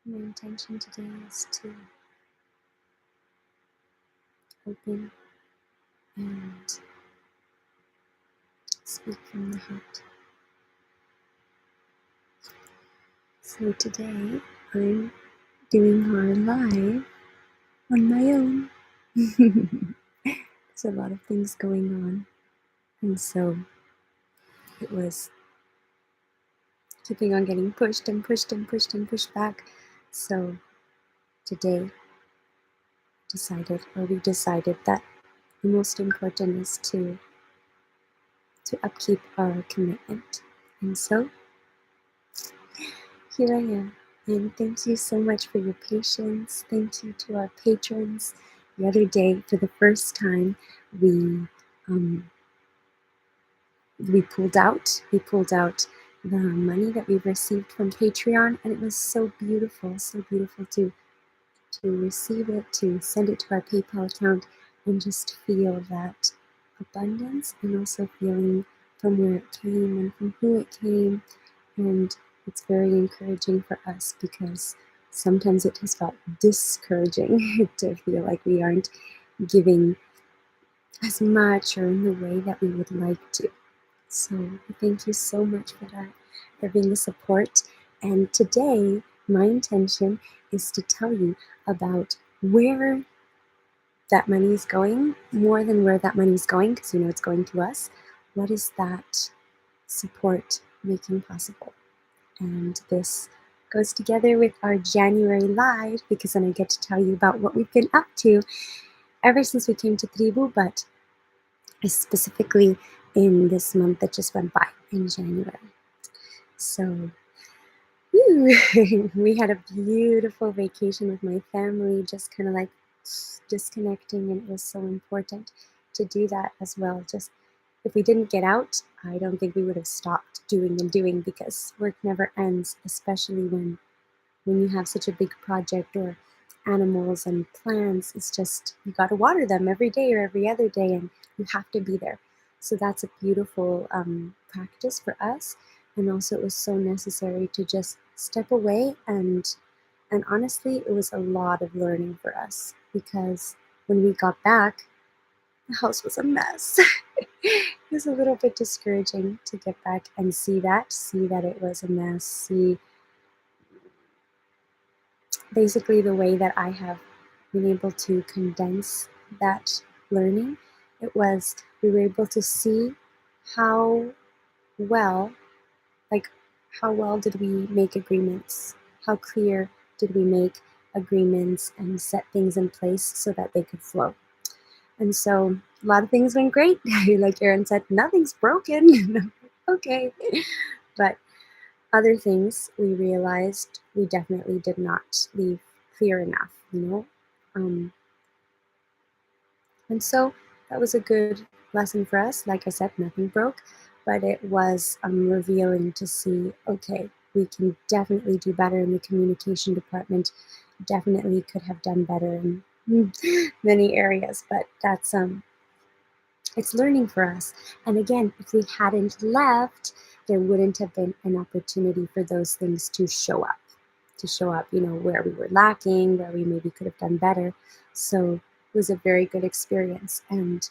My intention today is to open and speak from the heart. So today I'm doing our live on my own. There's a lot of things going on, and so it was keeping on getting pushed and pushed and pushed and pushed back. So today we decided that the most important is to upkeep our commitment. And so here I am. And thank you so much for your patience. Thank you to our patrons. The other day, for the first time, we pulled out. We pulled out the money that we received from Patreon, and it was so beautiful to receive it, to send it to our PayPal account, and just feel that abundance, and also feeling from where it came and from who it came. And it's very encouraging for us, because sometimes it has felt discouraging to feel like we aren't giving as much or in the way that we would like to. So thank you so much for that, for being the support. And today, my intention is to tell you about where that money is going, more than where that money is going, because you know it's going to us. What is that support making possible? And this goes together with our January live, because then I get to tell you about what we've been up to ever since we came to TRIBU, but specifically in this month that just went by, in January. So we had a beautiful vacation with my family, just kind of like disconnecting, and it was so important to do that as well. Just if we didn't get out, I don't think we would have stopped doing, because work never ends, especially when you have such a big project or animals and plants. It's just, you got to water them every day or every other day, and you have to be there. So that's a beautiful practice for us. And also it was so necessary to just step away, and honestly, it was a lot of learning for us, because when we got back, the house was a mess. It was a little bit discouraging to get back and see that it was a mess, see basically the way that I have been able to condense that learning. It was, we were able to see how well did we make agreements? How clear did we make agreements and set things in place so that they could flow? And so a lot of things went great. Like Aaron said, nothing's broken. Okay. But other things we realized we definitely did not leave clear enough, and so that was a good lesson for us. Like I said, nothing broke, but it was revealing to see, okay, we can definitely do better in the communication department, definitely could have done better in many areas, but that's it's learning for us. And again, if we hadn't left, there wouldn't have been an opportunity for those things to show up, where we were lacking, where we maybe could have done better. So it was a very good experience. And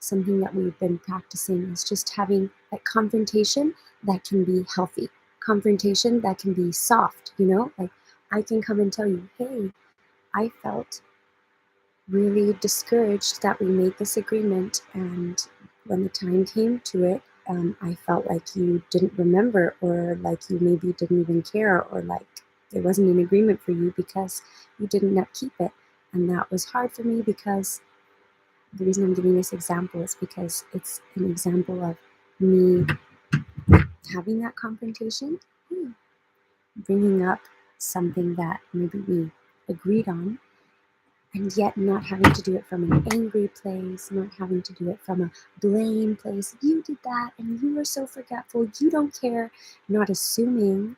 something that we've been practicing is just having that confrontation that can be healthy, confrontation that can be soft, like I can come and tell you, hey, I felt really discouraged that we made this agreement, and when the time came to it, I felt like you didn't remember, or like you maybe didn't even care, or like there wasn't an agreement for you because you didn't upkeep it. And that was hard for me, because the reason I'm giving this example is because it's an example of me having that confrontation, bringing up something that maybe we agreed on, and yet not having to do it from an angry place, not having to do it from a blame place. You did that, and you were so forgetful, you don't care. Not assuming,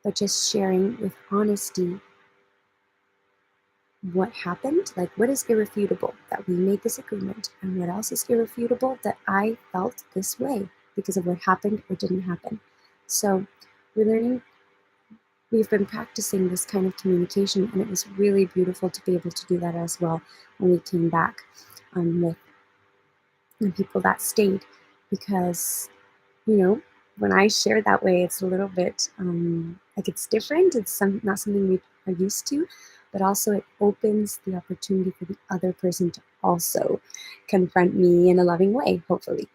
but just sharing with honesty what happened, like what is irrefutable, that we made this agreement, and what else is irrefutable, that I felt this way because of what happened or didn't happen. So we're learning we've been practicing this kind of communication, and it was really beautiful to be able to do that as well when we came back with the people that stayed, because when I share that way, it's a little bit like it's different. It's not something we are used to, but also it opens the opportunity for the other person to also confront me in a loving way, hopefully.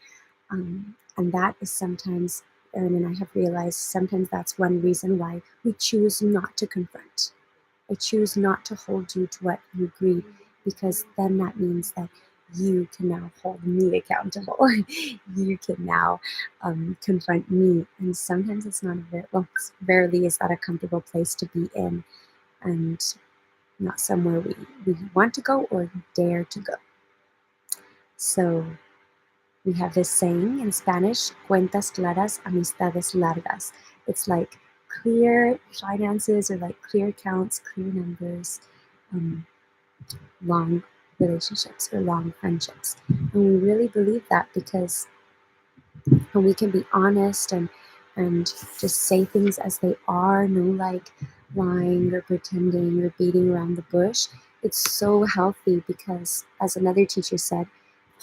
And that is sometimes, Erin and I have realized, sometimes that's one reason why we choose not to confront. I choose not to hold you to what you agree, because then that means that you can now hold me accountable. You can now confront me. And sometimes it's not rarely is that a comfortable place to be in, and not somewhere we want to go or dare to go. So we have this saying in Spanish, cuentas claras, amistades largas. It's like clear finances, or like clear accounts, clear numbers, long relationships or long friendships. And we really believe that, because when we can be honest and just say things as they are, no like lying or pretending or beating around the bush, it's so healthy, because as another teacher said,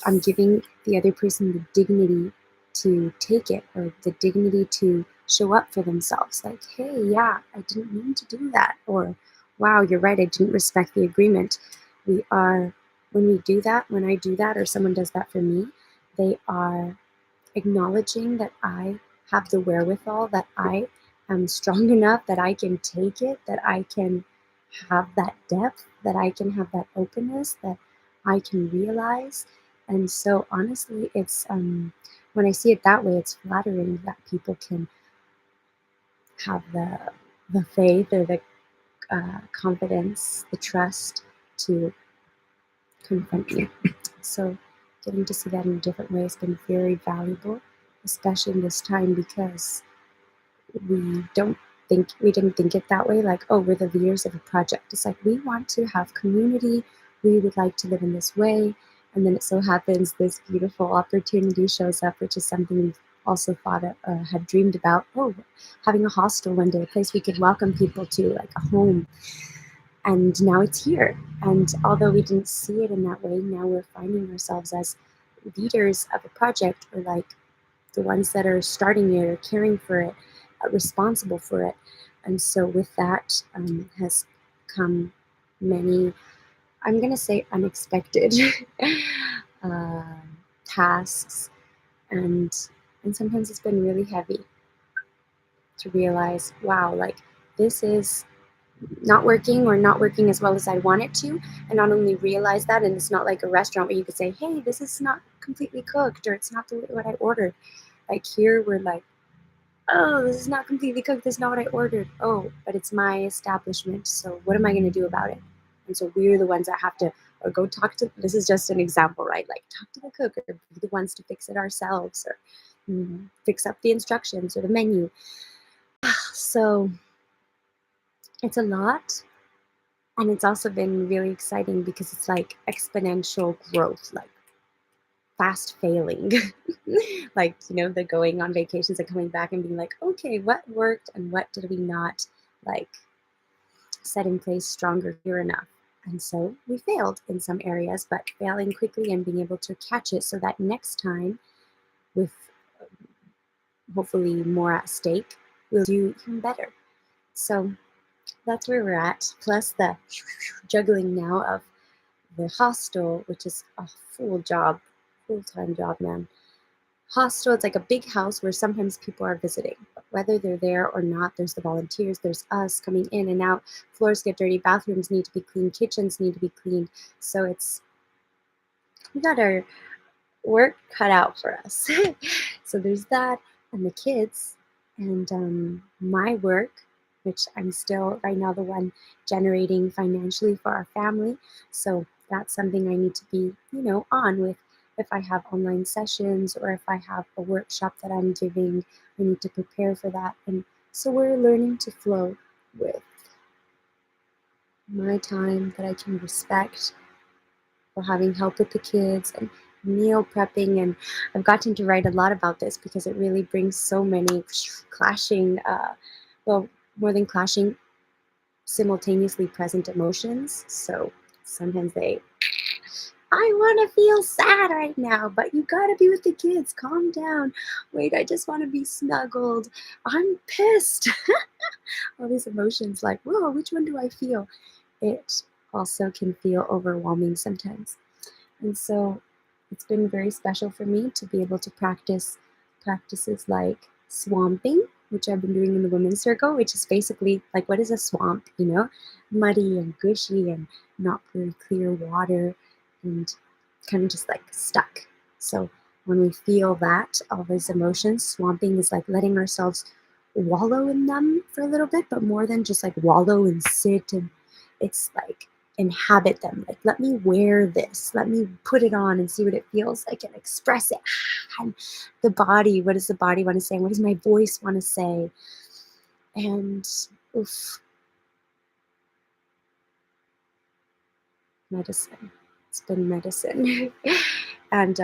I'm giving the other person the dignity to take it, or the dignity to show up for themselves. Like, hey, yeah, I didn't mean to do that. Or, wow, you're right, I didn't respect the agreement. When we do that, when I do that, or someone does that for me, they are acknowledging that I have the wherewithal, that I am strong enough, that I can take it, that I can have that depth, that I can have that openness, that I can realize. And so honestly, it's when I see it that way, it's flattering that people can have the faith, or the confidence, the trust to confront me. So getting to see that in a different way has been very valuable, especially in this time, because we didn't think it that way, like, oh, we're the leaders of a project. It's like, we want to have community, we would like to live in this way. And then it so happens this beautiful opportunity shows up, which is something we've also thought had dreamed about. Oh, having a hostel one day, a place we could welcome people to, like a home. And now it's here. And although we didn't see it in that way, now we're finding ourselves as leaders of a project, or like the ones that are starting it or caring for it, responsible for it. And so with that has come many, I'm going to say, unexpected uh, tasks. And sometimes it's been really heavy to realize, wow, like this is not working, or not working as well as I want it to. And not only realize that, and it's not like a restaurant where you could say, hey, this is not completely cooked, or it's not what I ordered. Like here, we're like, oh, this is not completely cooked. This is not what I ordered. Oh, but it's my establishment. So what am I going to do about it? And so we're the ones that have to, or go talk to, this is just an example, right? Like talk to the cook, or be the ones to fix it ourselves, or fix up the instructions or the menu. So it's a lot. And it's also been really exciting, because it's like exponential growth, like fast failing. Like, the going on vacations and coming back and being like, okay, what worked and what did we not like set in place stronger here enough? And so we failed in some areas, but failing quickly and being able to catch it, so that next time, with hopefully more at stake, we'll do even better. So that's where we're at. Plus the juggling now of the hostel, which is a full-time job, man. Hostel, it's like a big house where sometimes people are visiting. But whether they're there or not, there's the volunteers, there's us coming in and out. Floors get dirty, bathrooms need to be cleaned, kitchens need to be cleaned. So we got our work cut out for us. So there's that, and the kids, and my work, which I'm still right now the one generating financially for our family. So that's something I need to be, on with. If I have online sessions, or if I have a workshop that I'm giving, I need to prepare for that. And so we're learning to flow with my time that I can respect, for having help with the kids, and meal prepping. And I've gotten to write a lot about this, because it really brings so many clashing, well, more than clashing, simultaneously present emotions. So sometimes I want to feel sad right now, but you gotta be with the kids. Calm down. Wait, I just want to be snuggled. I'm pissed. All these emotions, like, whoa, which one do I feel? It also can feel overwhelming sometimes. And so it's been very special for me to be able to practice practices like swamping, which I've been doing in the women's circle, which is basically like, what is a swamp? Muddy and gushy and not very clear water and kind of just like stuck. So when we feel that, all these emotions, swamping is like letting ourselves wallow in them for a little bit, but more than just like wallow and sit, and it's like inhabit them. Like, let me wear this, let me put it on and see what it feels like and express it. And the body, what does the body want to say? What does my voice want to say? And oof, medicine. It's been medicine. and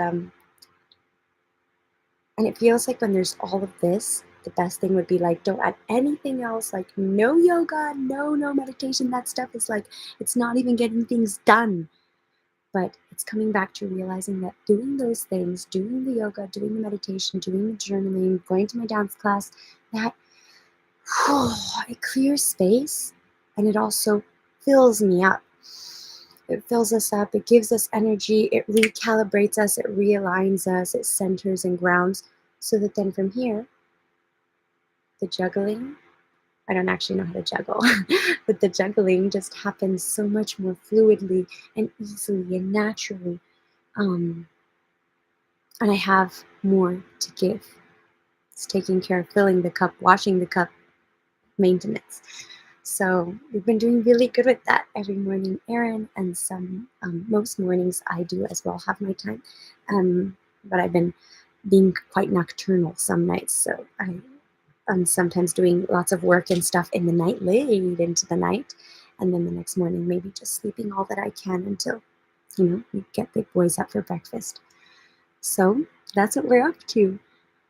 And it feels like when there's all of this, the best thing would be like, don't add anything else, like no yoga, no meditation. That stuff is like, it's not even getting things done. But it's coming back to realizing that doing those things, doing the yoga, doing the meditation, doing the journaling, going to my dance class, that it clears space and it also fills me up. It fills us up, it gives us energy, it recalibrates us, it realigns us, it centers and grounds, so that then from here, the juggling, I don't actually know how to juggle, but the juggling just happens so much more fluidly and easily and naturally. Um, and I have more to give. It's taking care of filling the cup, washing the cup, maintenance. So we've been doing really good with that every morning, Erin, and most mornings I do as well have my time. But I've been being quite nocturnal some nights, so I'm sometimes doing lots of work and stuff in the night, late into the night, and then the next morning maybe just sleeping all that I can until we get the boys up for breakfast. So that's what we're up to,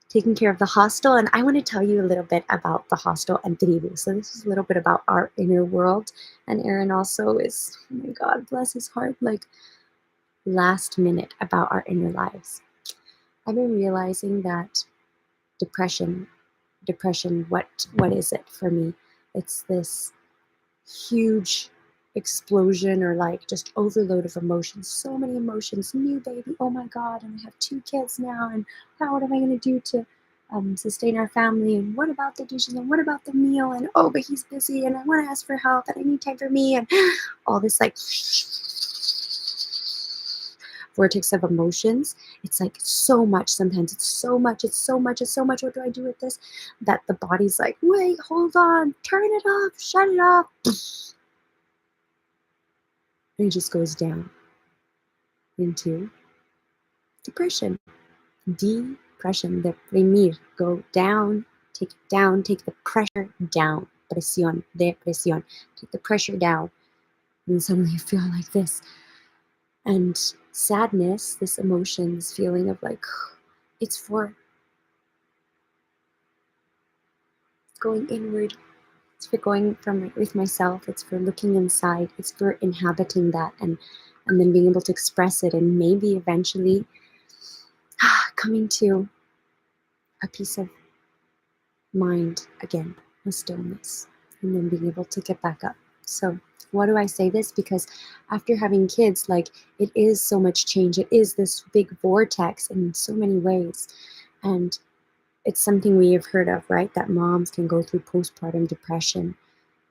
taking care of the hostel. And I want to tell you a little bit about the hostel and TRIBU. So this is a little bit about our inner world. And Aaron also is, oh my God, bless his heart, like last minute about our inner lives. I've been realizing that depression, what is it for me? It's this huge explosion or like just overload of emotions, so many emotions, new baby, oh my God, and I have 2 kids now, and what am I going to do to sustain our family, and what about the dishes, and what about the meal, and oh, but he's busy, and I want to ask for help, and I need time for me, and all this like vortex of emotions. It's like so much. Sometimes it's so much, what do I do with this? That the body's like, wait, hold on, turn it off, shut it off. And it just goes down into depression. Depression, deprimir, go down, take it down, take the pressure down. Presión, depresión, take the pressure down. And suddenly you feel like this. And sadness, this emotion, this feeling of like, it's for going inward. It's for going with myself. It's for looking inside. It's for inhabiting that and then being able to express it, and maybe eventually coming to a peace of mind again, a stillness, and then being able to get back up. So why do I say this? Because after having kids, like, it is so much change. It is this big vortex in so many ways. And it's something we have heard of, right? That moms can go through postpartum depression.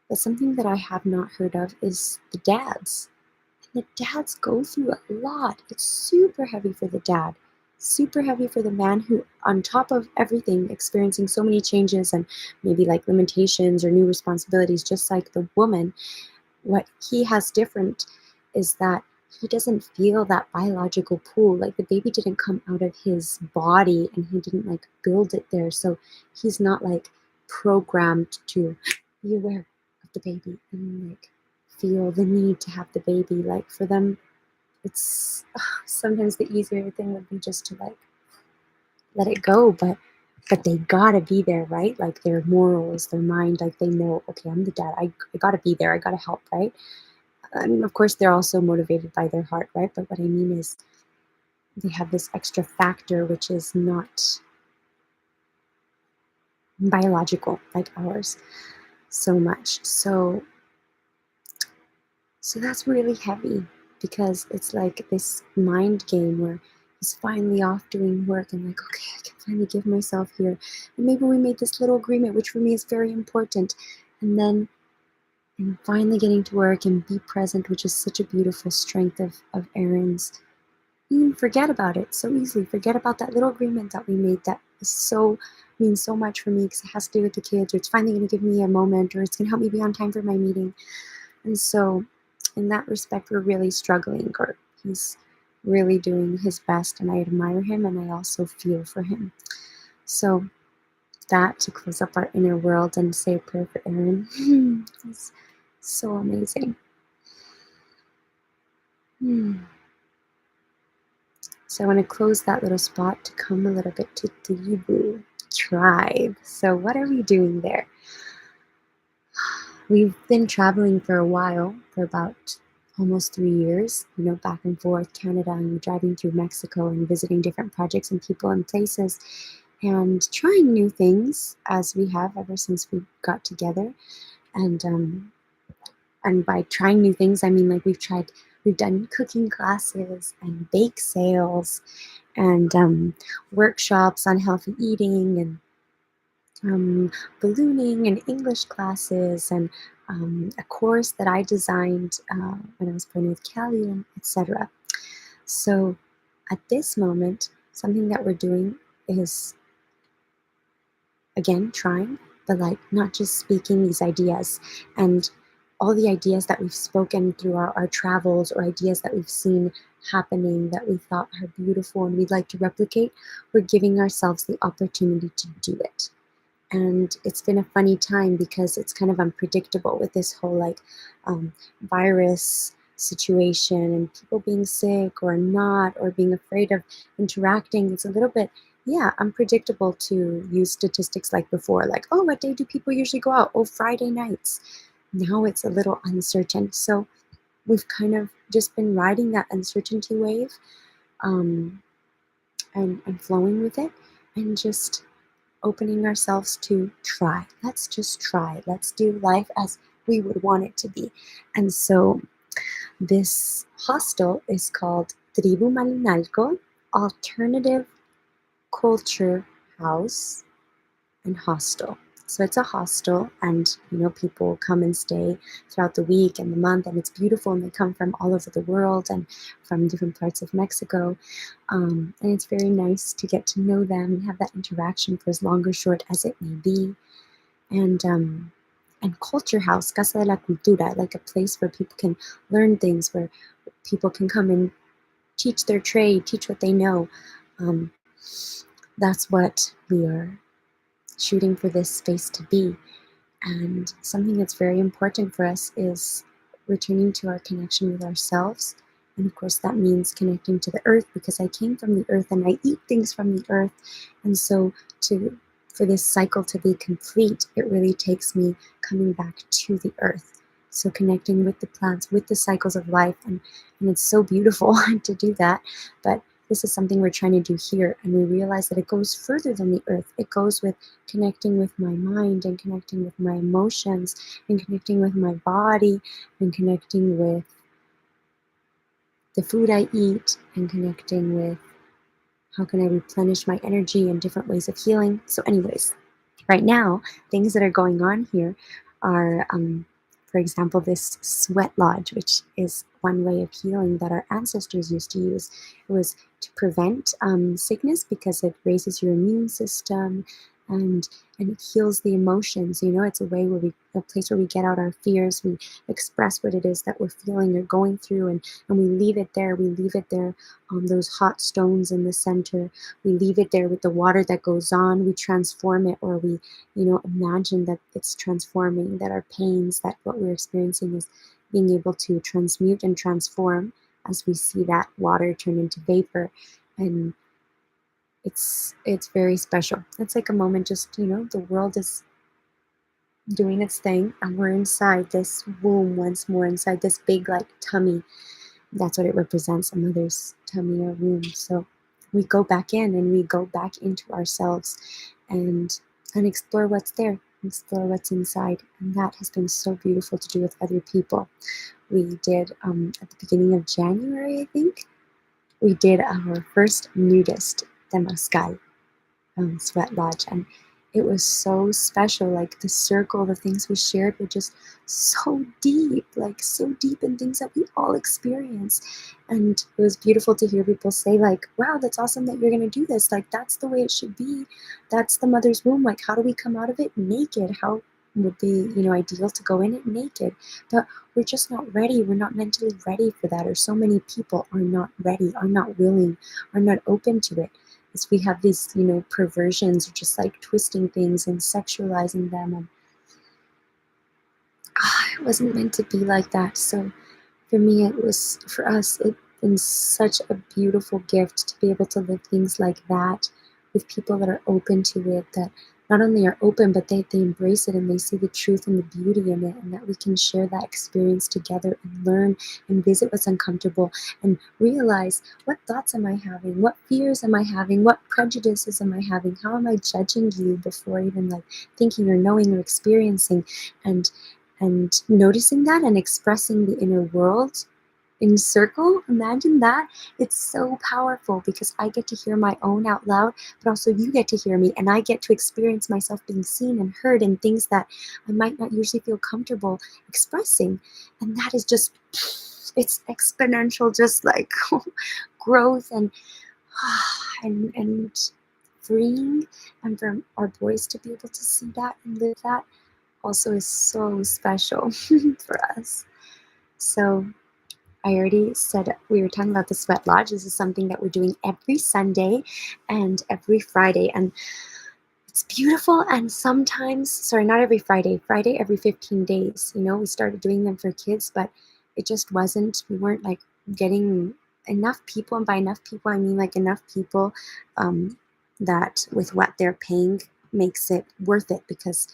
But something that I have not heard of is the dads. And the dads go through a lot. It's super heavy for the dad. Super heavy for the man who, on top of everything, experiencing so many changes and maybe like limitations or new responsibilities, just like the woman, what he has different is that he doesn't feel that biological pull. Like, the baby didn't come out of his body and he didn't like build it there. So he's not like programmed to be aware of the baby and like feel the need to have the baby. Like, for them, it's sometimes the easier thing would be just to like let it go. But but they gotta be there, right? Like their morals, their mind, like they know, okay, I'm the dad. I gotta be there. I gotta help, right? And of course, they're also motivated by their heart, right? But what I mean is they have this extra factor, which is not biological like ours so much. So that's really heavy because it's like this mind game where he's finally off doing work and like, okay, I can finally give myself here. And maybe we made this little agreement, which for me is very important. And then and finally getting to work and be present, which is such a beautiful strength of Aaron's. You can forget about it so easily. Forget about that little agreement that we made that is so means so much for me because it has to do with the kids, or it's finally going to give me a moment, or it's going to help me be on time for my meeting. And so, in that respect, we're really struggling, or he's really doing his best, and I admire him and I also feel for him. So, that to close up our inner world and say a prayer for Aaron is so amazing. So, I want to close that little spot to come a little bit to TRIBU, tribe. So, what are we doing there? We've been traveling for a while, for about almost 3 years, back and forth, Canada and driving through Mexico and visiting different projects and people and places and trying new things as we have ever since we got together. And by trying new things, I mean like we've done cooking classes and bake sales and workshops on healthy eating and ballooning and English classes and a course that I designed when I was pregnant with Callie, and etc. So at this moment, something that we're doing is, again, trying, but like not just speaking these ideas and all the ideas that we've spoken through our travels, or ideas that we've seen happening that we thought are beautiful and we'd like to replicate, we're giving ourselves the opportunity to do it. And it's been a funny time because it's kind of unpredictable with this whole like virus situation and people being sick or not, or being afraid of interacting. It's a little bit, yeah, unpredictable to use statistics like before, like, oh, what day do people usually go out? Oh, Friday nights. Now it's a little uncertain. So we've kind of just been riding that uncertainty wave, um, and flowing with it, and just opening ourselves to try. Let's just try. Let's do life as we would want it to be. And so this hostel is called Tribu Malinalco, Alternative Culture House and Hostel. So it's a hostel, and people come and stay throughout the week and the month, and it's beautiful. And they come from all over the world and from different parts of Mexico, and it's very nice to get to know them and have that interaction for as long or short as it may be. And Culture House, Casa de la Cultura, like a place where people can learn things, where people can come and teach their trade, teach what they know. Um, that's what we are shooting for this space to be. And something that's very important for us is returning to our connection with ourselves. And of course, that means connecting to the earth, because I came from the earth and I eat things from the earth. And so for this cycle to be complete, it really takes me coming back to the earth. So connecting with the plants, with the cycles of life. And it's so beautiful to do that. But this is something we're trying to do here. And we realize that it goes further than the earth. It goes with connecting with my mind and connecting with my emotions and connecting with my body and connecting with the food I eat and connecting with how can I replenish my energy and different ways of healing. So anyways, right now, things that are going on here are, for example, this sweat lodge, which is one way of healing that our ancestors used to use. It was to prevent sickness because it raises your immune system, and it heals the emotions. It's a way a place where we get out our fears, we express what it is that we're feeling or going through, and we leave it there. We leave it there on those hot stones in the center. We leave it there with the water that goes on. We transform it, or we imagine that it's transforming, that our pains, that what we're experiencing is being able to transmute and transform as we see that water turn into vapor. And it's very special. It's like a moment, just, the world is doing its thing, and we're inside this womb once more, inside this big, like, tummy. That's what it represents, a mother's tummy or womb. So we go back in, and we go back into ourselves, and explore what's there, explore what's inside. And that has been so beautiful to do with other people. We did, at the beginning of January, I think, we did our first nudist temazcal, sweat lodge, and it was so special. Like, the circle, the things we shared were just so deep, like so deep, in things that we all experience. And it was beautiful to hear people say, like, wow, that's awesome that you're going to do this. Like, that's the way it should be. That's the mother's womb. Like, how do we come out of it naked? How would be, ideal to go in it naked? But we're just not ready. We're not mentally ready for that. Or so many people are not ready, are not willing, are not open to it. Is we have these, perversions, or just like twisting things and sexualizing them. And it wasn't meant to be like that. So for me, for us, it's been such a beautiful gift to be able to live things like that with people that are open to it, that not only are open, but they embrace it, and they see the truth and the beauty in it, and that we can share that experience together and learn and visit what's uncomfortable, and realize, what thoughts am I having? What fears am I having? What prejudices am I having? How am I judging you before even, like, thinking or knowing or experiencing? And noticing that and expressing the inner world in circle. Imagine that. It's so powerful, because I get to hear my own out loud, but also you get to hear me, and I get to experience myself being seen and heard in things that I might not usually feel comfortable expressing. And that is just, it's exponential, just like growth and and freeing. And for our boys to be able to see that and live that also is so special for us. So I already said, we were talking about the sweat lodge. This is something that we're doing every Sunday and every Friday. And it's beautiful. And sometimes, sorry, not every Friday, every 15 days. We started doing them for kids, but it just wasn't, we weren't like getting enough people. And by enough people, I mean like enough people that with what they're paying makes it worth it, because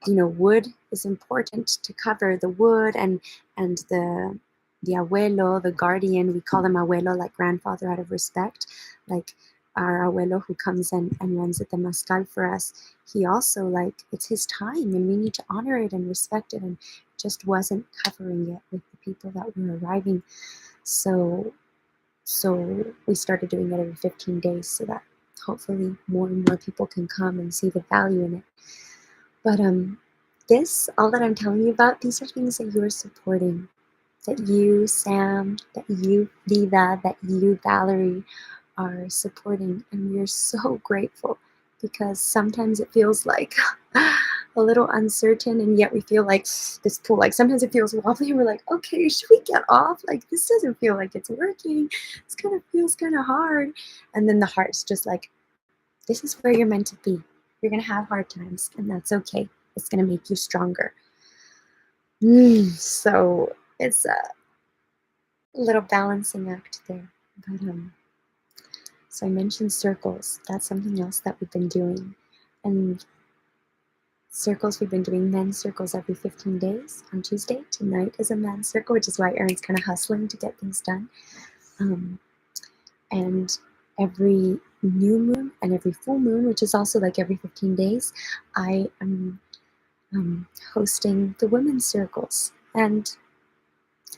wood is important to cover the wood, and the abuelo, the guardian, we call them abuelo, like grandfather, out of respect. Like our abuelo who comes and runs at the temazcal for us, he also, like, it's his time, and we need to honor it and respect it, and just wasn't covering it with the people that were arriving. So we started doing it every 15 days, so that hopefully more and more people can come and see the value in it. But all that I'm telling you about, these are things that you are supporting, that you, Sam, that you, Vida, that you, Valerie, are supporting. And we're so grateful, because sometimes it feels like a little uncertain, and yet we feel like this pool, like sometimes it feels wobbly, and we're like, okay, should we get off? Like, this doesn't feel like it's working. This kind of feels kind of hard. And then the heart's just like, this is where you're meant to be. You're going to have hard times, and that's okay. It's going to make you stronger. So it's a little balancing act there. But so I mentioned circles. That's something else that we've been doing. And circles, we've been doing men's circles every 15 days. On Tuesday, tonight is a men's circle, which is why Erin's kind of hustling to get things done. And every new moon and every full moon, which is also like every 15 days, I am hosting the women's circles. And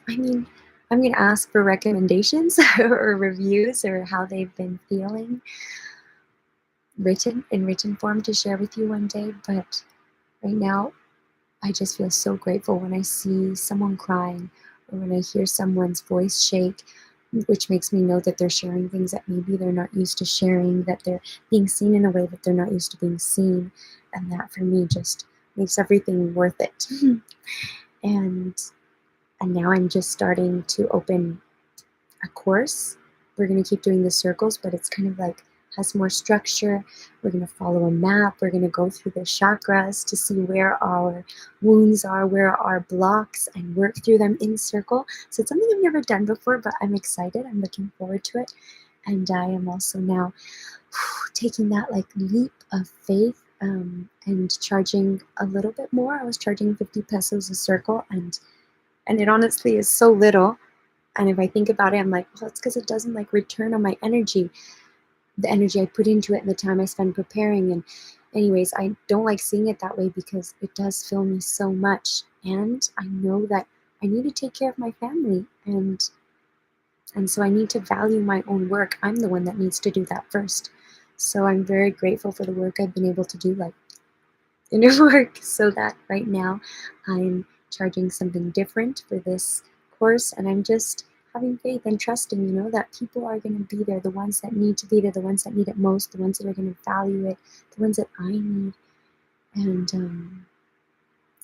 I mean, I'm going to ask for recommendations or reviews, or how they've been feeling, in written form, to share with you one day. But right now, I just feel so grateful when I see someone crying, or when I hear someone's voice shake, which makes me know that they're sharing things that maybe they're not used to sharing, that they're being seen in a way that they're not used to being seen. And that, for me, just makes everything worth it. And now I'm just starting to open a course. We're going to keep doing the circles, but it's kind of like, has more structure. We're going to follow a map. We're going to go through the chakras to see where our wounds are, where our blocks, and work through them in circle. So it's something I've never done before, but I'm excited. I'm looking forward to it. And I am also now taking that like leap of faith, and charging a little bit more. I was charging 50 pesos a circle, and it honestly is so little. And if I think about it, I'm like, well, it's because it doesn't like return on my energy, the energy I put into it and the time I spend preparing. And anyways, I don't like seeing it that way because it does fill me so much. And I know that I need to take care of my family, and so I need to value my own work. I'm the one that needs to do that first. So I'm very grateful for the work I've been able to do, like inner work, so that right now I'm charging something different for this course, and I'm just having faith and trusting, that people are going to be there, the ones that need to be there, the ones that need it most, the ones that are going to value it, the ones that I need. And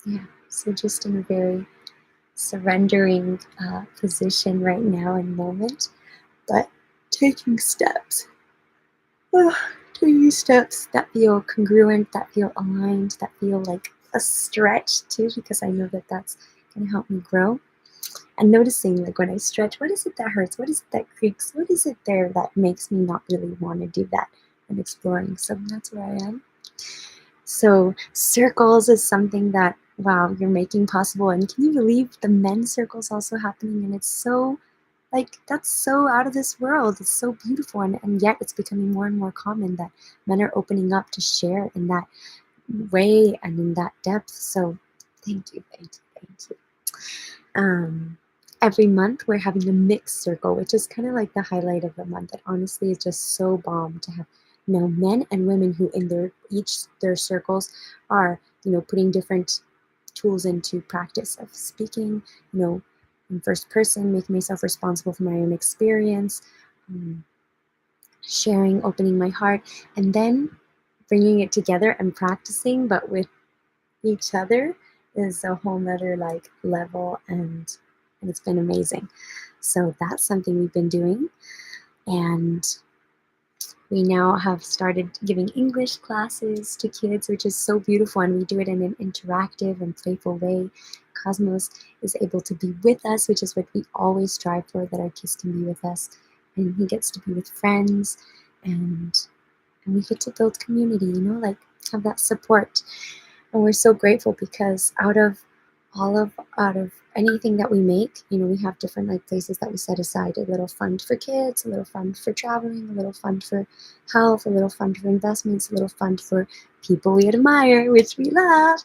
yeah, so just in a very surrendering position right now and moment, but taking steps. Taking steps that feel congruent, that feel aligned, that feel like a stretch too, because I know that that's going to help me grow. And noticing, like when I stretch, what is it that hurts? What is it that creaks? What is it there that makes me not really want to do that? And exploring. So that's where I am. So circles is something that, wow, you're making possible. And can you believe the men's circles also happening? And it's so like, that's so out of this world. It's so beautiful. And yet it's becoming more and more common that men are opening up to share in that way and in that depth. So thank you, thank you, thank you. Every month we're having a mixed circle, which is kind of like the highlight of the month. It honestly is just so bomb to have, men and women who in their circles are, putting different tools into practice of speaking, in first person, making myself responsible for my own experience, um, sharing, opening my heart, and then bringing it together and practicing, but with each other is a whole nother like level, and it's been amazing. So that's something we've been doing, and we now have started giving English classes to kids, which is so beautiful, and we do it in an interactive and playful way. Cosmos is able to be with us, which is what we always strive for, that our kids can be with us, and he gets to be with friends, and we get to build community, like have that support. And we're so grateful because out of anything that we make, we have different like places that we set aside, a little fund for kids, a little fund for traveling, a little fund for health, a little fund for investments, a little fund for people we admire, which we love.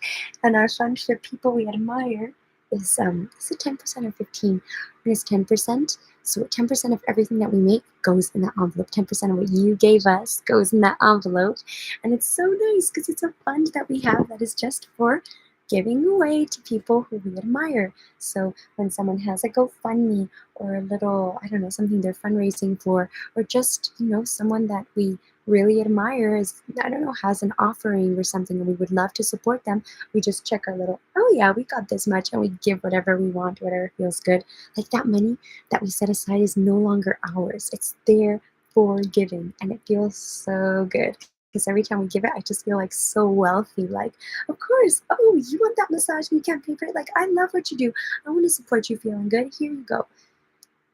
And our fund for people we admire is it 10% or 15? And it's 10%. So 10% of everything that we make goes in that envelope. 10% of what you gave us goes in that envelope. And it's so nice because it's a fund that we have that is just for giving away to people who we admire. So when someone has a GoFundMe or a little, I don't know, something they're fundraising for, or just, someone that we really admire is, I don't know, has an offering or something and we would love to support them, we just check our little, oh yeah, we got this much, and we give whatever we want, whatever feels good. Like that money that we set aside is no longer ours. It's there for giving, and it feels so good. Because every time we give it, I just feel like so wealthy. Like, of course, oh, you want that massage and you can't pay for it? Like, I love what you do. I want to support you feeling good. Here you go.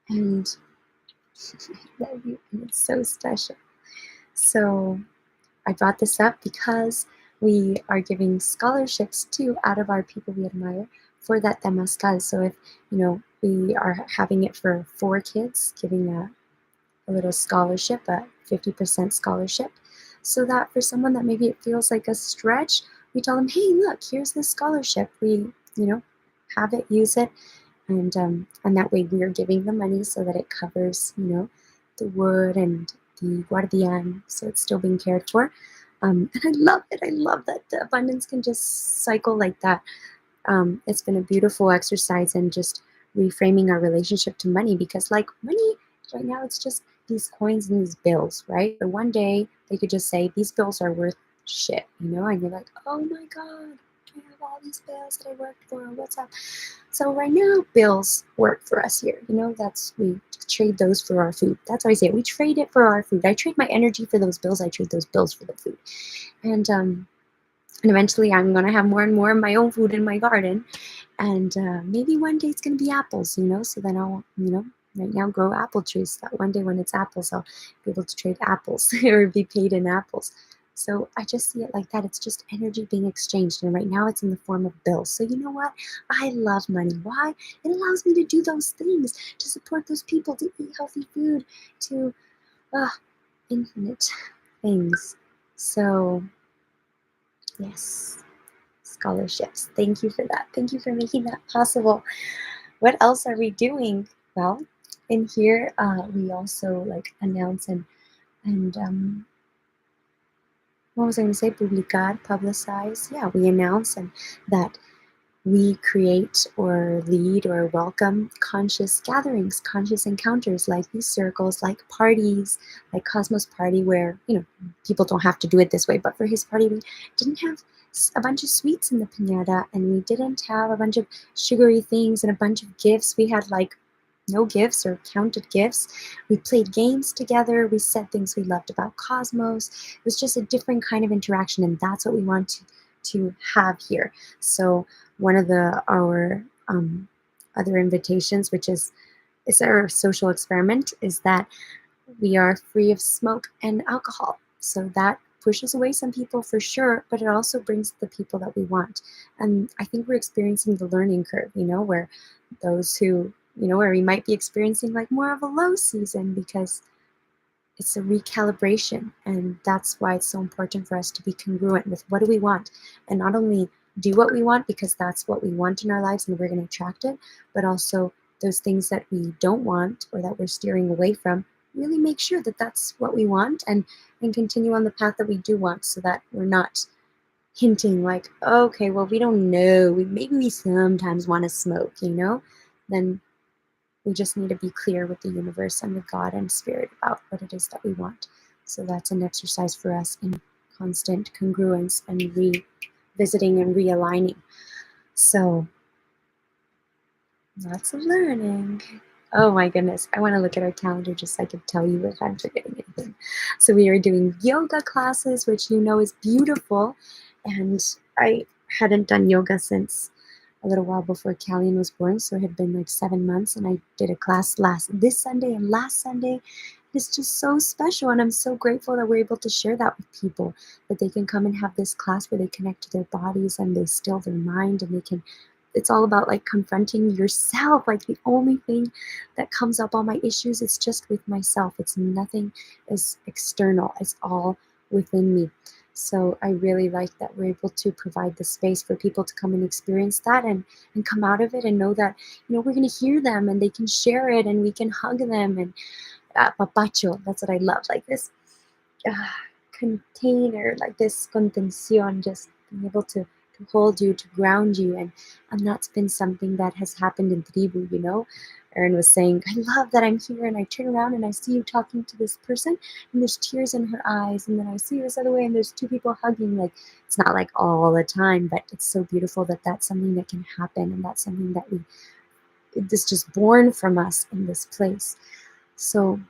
And I love you, and it's so special. So I brought this up because we are giving scholarships too out of our people we admire for that Temazcal. So if, we are having it for 4 kids, giving a little scholarship, a 50% scholarship, so that for someone that maybe it feels like a stretch, we tell them, hey, look, here's this scholarship. We, have it, use it, and that way we are giving the money so that it covers, the wood and the guardian, so it's still being cared for. And I love it. I love that the abundance can just cycle like that. It's been a beautiful exercise in just reframing our relationship to money, because like money right now, it's just these coins and these bills, right? But one day they could just say these bills are worth shit, and you're like, oh my God, I have all these bills that I worked for. What's up? So right now, bills work for us here. We trade those for our food. That's how I say it. We trade it for our food. I trade my energy for those bills. I trade those bills for the food. And eventually I'm going to have more and more of my own food in my garden. And maybe one day it's going to be apples, so then I'll, right now grow apple trees so that one day when it's apples, I'll be able to trade apples or be paid in apples. So I just see it like that. It's just energy being exchanged. And right now it's in the form of bills. So you know what? I love money. Why? It allows me to do those things, to support those people, to eat healthy food, to infinite things. So, yes, scholarships. Thank you for that. Thank you for making that possible. What else are we doing? Well, in here, we also like announce and what was I going to say? Publicar, publicize. Yeah, we announce and that we create or lead or welcome conscious gatherings, conscious encounters like these circles, like parties, like Cosmos Party, where, people don't have to do it this way, but for his party, we didn't have a bunch of sweets in the piñata and we didn't have a bunch of sugary things and a bunch of gifts. We had like no gifts or counted gifts. We played games together. We said things we loved about Cosmos. It was just a different kind of interaction, and that's what we want to have here. So one of our other invitations, which is our social experiment, is that we are free of smoke and alcohol. So that pushes away some people for sure, but it also brings the people that we want. And I think we're experiencing the learning curve, where those who, where we might be experiencing like more of a low season because it's a recalibration. And that's why it's so important for us to be congruent with what do we want, and not only do what we want because that's what we want in our lives and we're going to attract it, but also those things that we don't want or that we're steering away from, really make sure that that's what we want, and continue on the path that we do want, so that we're not hinting like, okay, well, we don't know, maybe we sometimes want to smoke, then we just need to be clear with the universe and with God and spirit about what it is that we want. So that's an exercise for us in constant congruence and revisiting and realigning. So lots of learning. Oh my goodness. I want to look at our calendar just so I could tell you if I'm forgetting anything. So we are doing yoga classes, which is beautiful. And I hadn't done yoga since a little while before Callian was born. So it had been like 7 months, and I did a class this Sunday and last Sunday. It's just so special, and I'm so grateful that we're able to share that with people, that they can come and have this class where they connect to their bodies and they still their mind, and it's all about like confronting yourself. Like the only thing that comes up, all my issues, it's just with myself. It's nothing is external. It's all within me. So I really like that we're able to provide the space for people to come and experience that and come out of it and know that, we're going to hear them and they can share it and we can hug them. And papacho, that's what I love, like this container, like this contención, just being able to hold you, to ground you. And that's been something that has happened in TRIBU. Erin was saying, I love that I'm here and I turn around and I see you talking to this person and there's tears in her eyes, and then I see you this other way and there's two people hugging. Like, it's not like all the time, but it's so beautiful that that's something that can happen, and that's something that it's just born from us in this place. So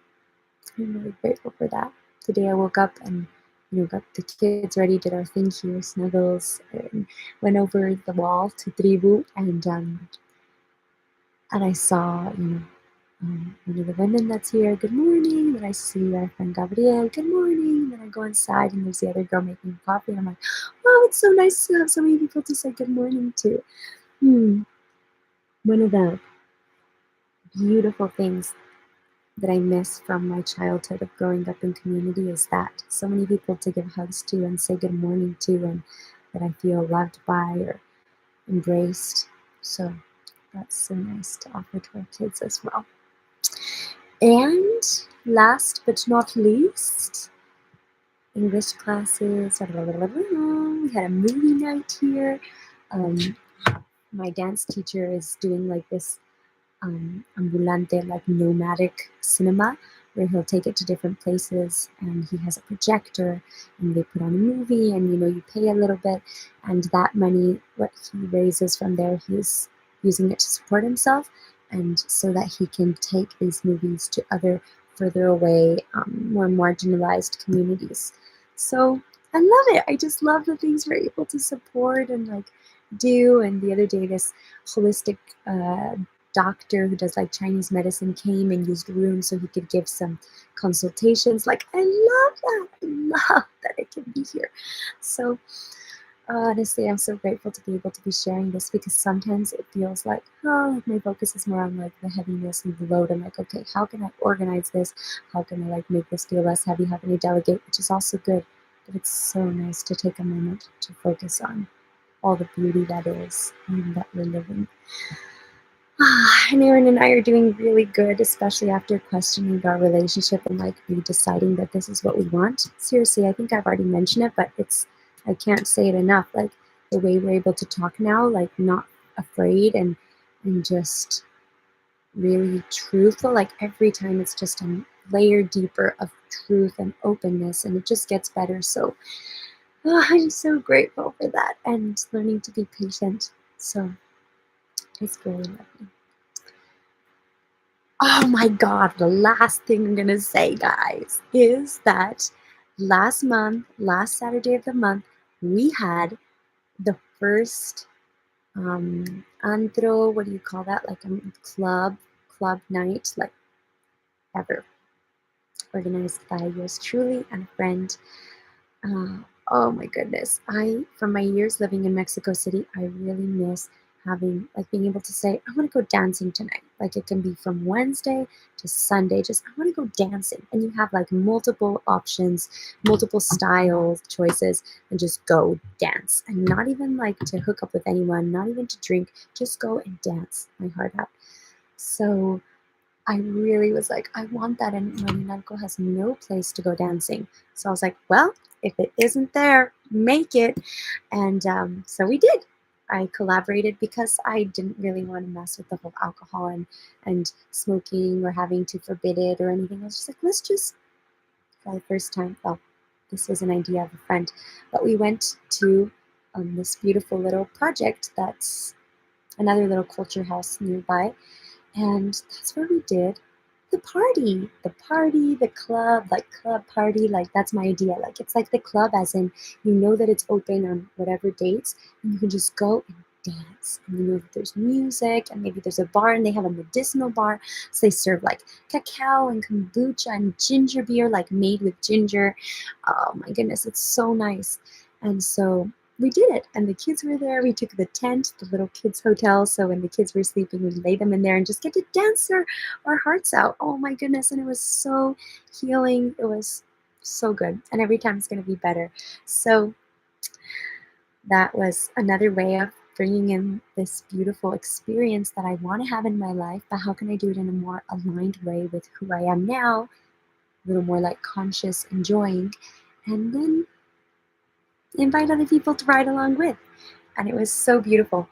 I'm really grateful for that. Today I woke up and got the kids ready, did our thank you snuggles, and went over the wall to TRIBU, and I saw one of the women that's here, good morning. Then I see our friend Gabrielle, good morning. Then I go inside and there's the other girl making coffee. I'm like, wow, it's so nice to have so many people to say good morning to. One of the beautiful things that I miss from my childhood of growing up in community is that so many people to give hugs to and say good morning to, and that I feel loved by or embraced. So that's so nice to offer to our kids as well. And last but not least, English classes. We had a movie night here. My dance teacher is doing like this ambulante, like nomadic cinema, where he'll take it to different places, and he has a projector and they put on a movie, and you pay a little bit, and that money, what he raises from there, he's using it to support himself, and so that he can take these movies to other further away, more marginalized communities. So I love it. I just love the things we're able to support and like do. And the other day, this holistic doctor who does like Chinese medicine came and used rooms so he could give some consultations. Like, I love that. I love that it can be here. So honestly, I'm so grateful to be able to be sharing this, because sometimes it feels like, oh, like my focus is more on like the heaviness and the load. I'm like, okay, how can I organize this? How can I like make this feel less heavy? How can I delegate? Which is also good, but it's so nice to take a moment to focus on all the beauty that is and that we're living. And Aaron and I are doing really good, especially after questioning our relationship and like deciding that this is what we want. Seriously, I think I've already mentioned it, but I can't say it enough. Like the way we're able to talk now, like not afraid and just really truthful. Like every time it's just a layer deeper of truth and openness, and it just gets better. So I'm so grateful for that, and learning to be patient. So it's really lovely. Oh my God, the last thing I'm gonna say, guys, is that last Saturday of the month, we had the first antro, what do you call that? Like a club night, like ever, organized by yours truly and a friend. Uh, oh my goodness. From my years living in Mexico City, I really miss having, like, being able to say, I want to go dancing tonight. Like, it can be from Wednesday to Sunday, just, I want to go dancing. And you have like multiple options, multiple styles, choices, and just go dance. And not even like to hook up with anyone, not even to drink, just go and dance my heart out. So, I really was like, I want that, and Marinalco has no place to go dancing. So I was like, well, if it isn't there, make it. And so we did. I collaborated because I didn't really want to mess with the whole alcohol and smoking or having to forbid it or anything. I was just like, let's just, for the first time, well, this was an idea of a friend, but we went to this beautiful little project that's another little culture house nearby, and that's where we did the club, like club party. Like that's my idea. Like it's like the club, as in, you know that it's open on whatever dates, and you can just go and dance. And you know that there's music, and maybe there's a bar, and they have a medicinal bar. So they serve like cacao and kombucha and ginger beer, like made with ginger. Oh my goodness, it's so nice. And so we did it, and the kids were there. We took the tent, the little kids hotel, so when the kids were sleeping, we lay them in there and just get to dance our hearts out. Oh my goodness, and it was so healing. It was so good, and every time it's going to be better. So that was another way of bringing in this beautiful experience that I want to have in my life, but how can I do it in a more aligned way with who I am now, a little more like conscious, enjoying, and then invite other people to ride along with. And it was so beautiful.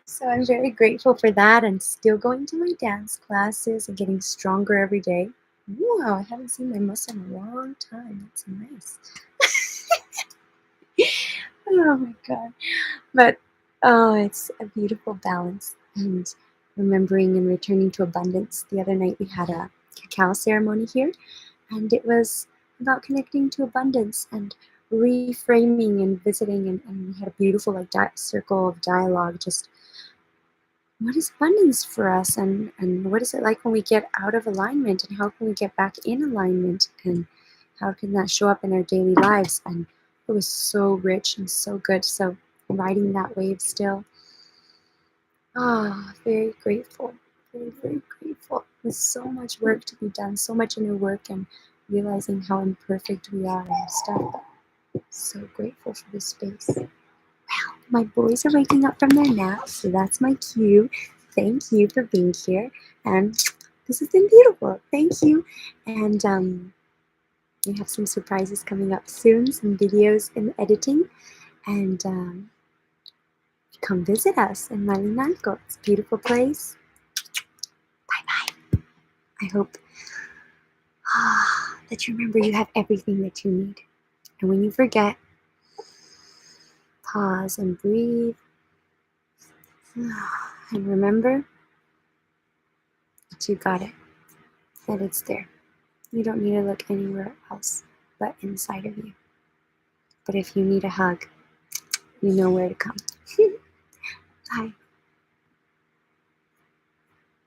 So I'm very grateful for that, and still going to my dance classes and getting stronger every day. Wow, I haven't seen my muscle in a long time. That's nice. Oh my God. But oh, it's a beautiful balance. And remembering and returning to abundance. The other night we had a cacao ceremony here, and it was about connecting to abundance and reframing and visiting, and we had a beautiful like circle of dialogue. Just what is abundance for us, and what is it like when we get out of alignment, and how can we get back in alignment, and how can that show up in our daily lives? And it was so rich and so good. So riding that wave still. Very grateful. Very, very grateful. With so much work to be done, so much inner work, and realizing how imperfect we are and stuff. So grateful for this space. Well, my boys are waking up from their nap, so that's my cue. Thank you for being here, and this has been beautiful. Thank you, and we have some surprises coming up soon, some videos in editing, and come visit us in Malinalco. It's a beautiful place. Bye-bye. I hope that you remember you have everything that you need, and when you forget, pause and breathe. And remember that you got it, that it's there. You don't need to look anywhere else but inside of you. But if you need a hug, you know where to come. Bye.